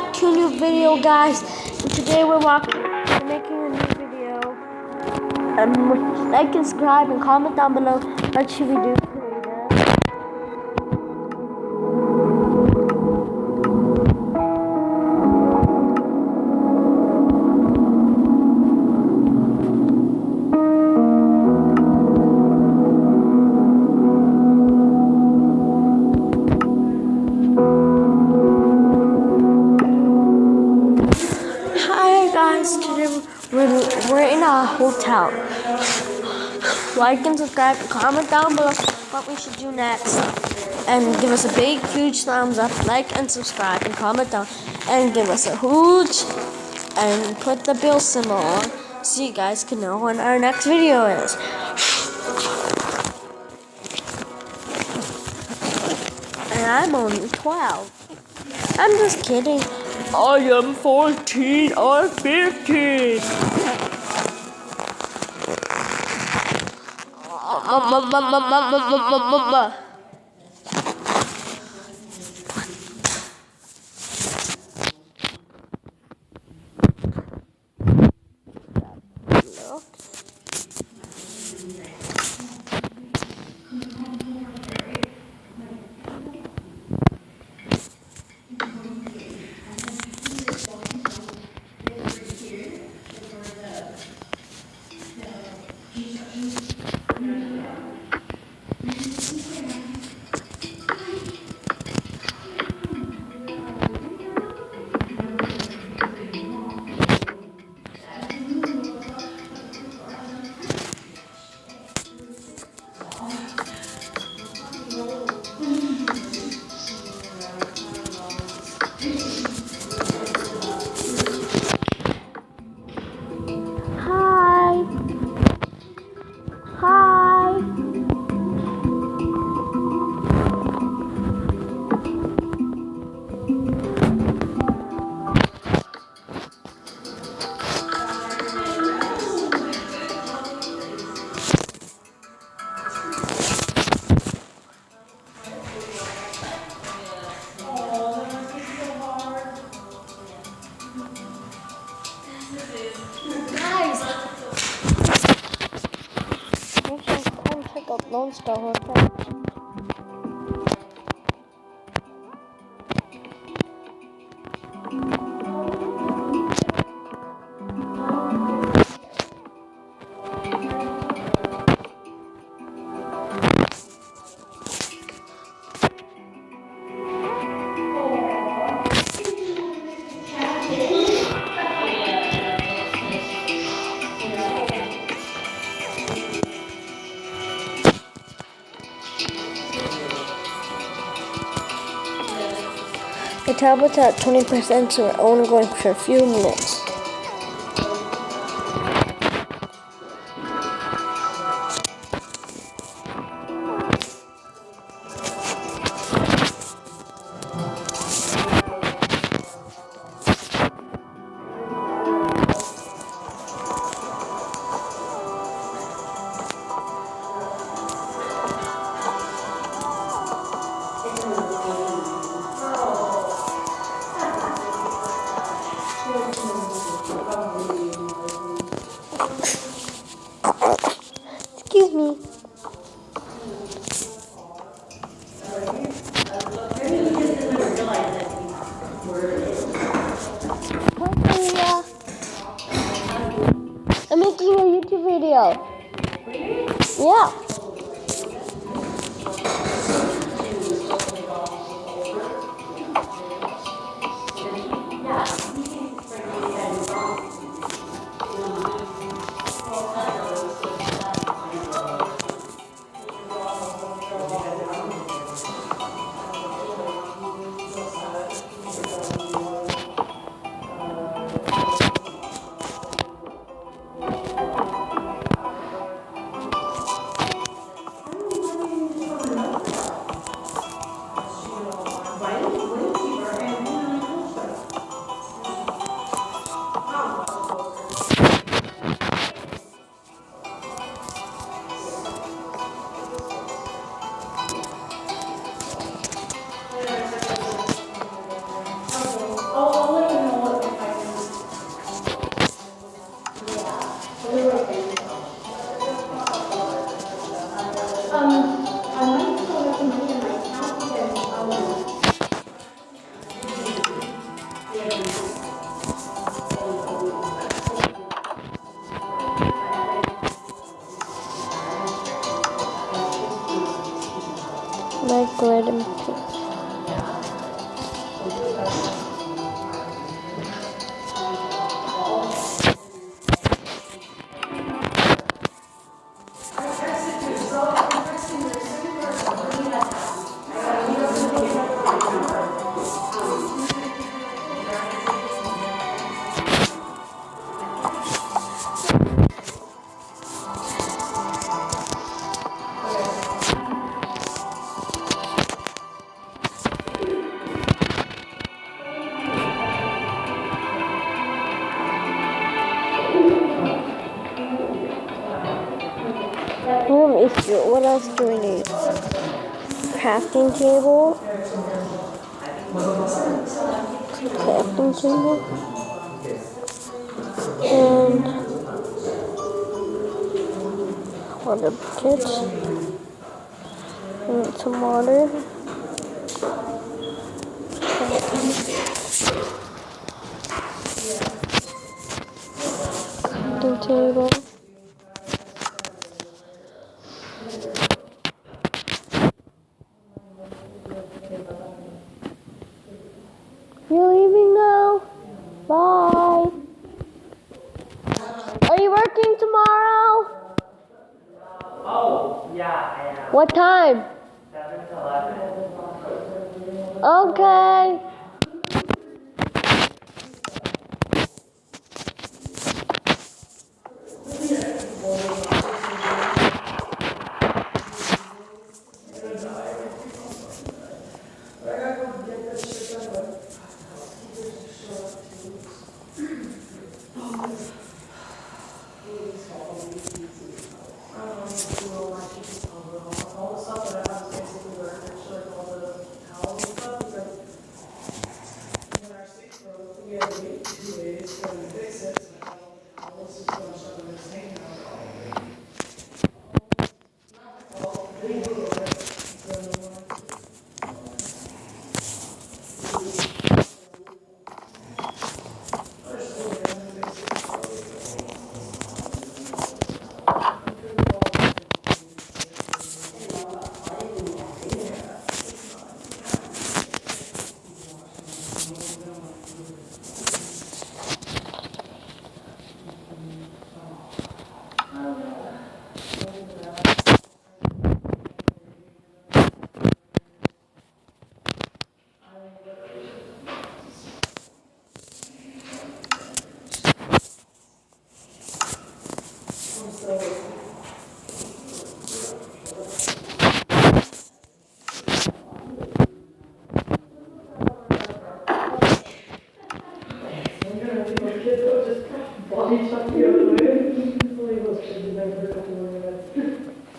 back to a new video, guys. And today we're making a new video. Like and subscribe and comment down below what should we do today. Today we're in a hotel. Like and subscribe and comment down below what we should do next. And give us a big, huge thumbs up. Like and subscribe and comment down. And give us a huge and put the bell symbol on so you guys can know when our next video is. And I'm only 12. I'm just kidding. I am 14 or 15. Lone Star Hotel. The tablet's at 20%, so we're only going for a few minutes. Excuse me. Hi, Maria. I'm making a YouTube video. Yeah. Like red and pink. What else do we need? Crafting table. Crafting table. And water buckets. And some water. Crafting table. You're leaving now? Bye. Are you working tomorrow? Oh, yeah, I am. What time? 7 to 11. Okay.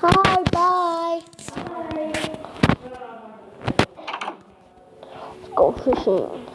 Hi, bye. Let's go fishing.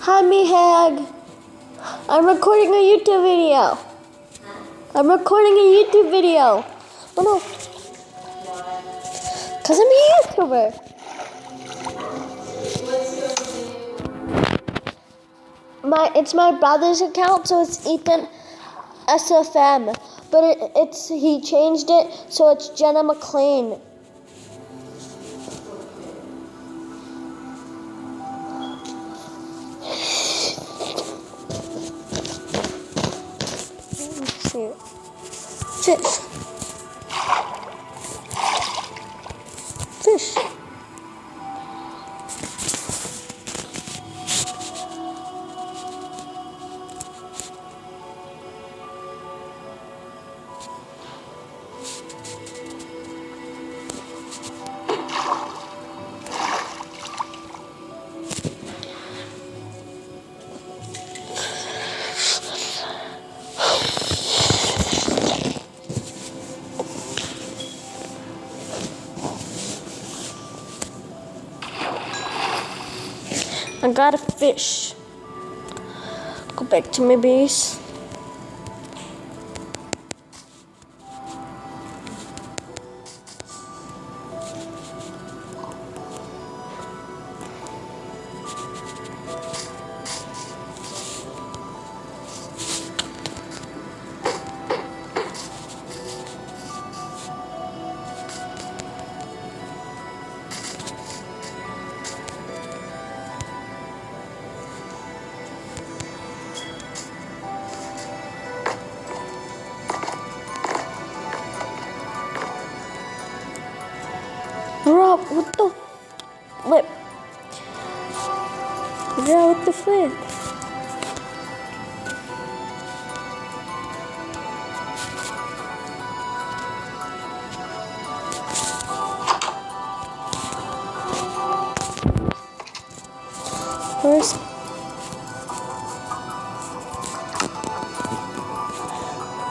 Hi, Mihag. I'm recording a YouTube video. I'm recording a YouTube video. Oh no. Because I'm a YouTuber. It's my brother's account, so it's Ethan SFM. but he changed it so it's Jenna McLean. Fish. Fish. I got a fish. Go back to my base. Rob, what the flip? Yeah, what the flip? Where's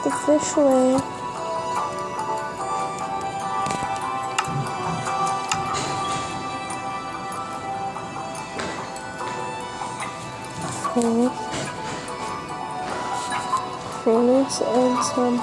the fish away? Let's add some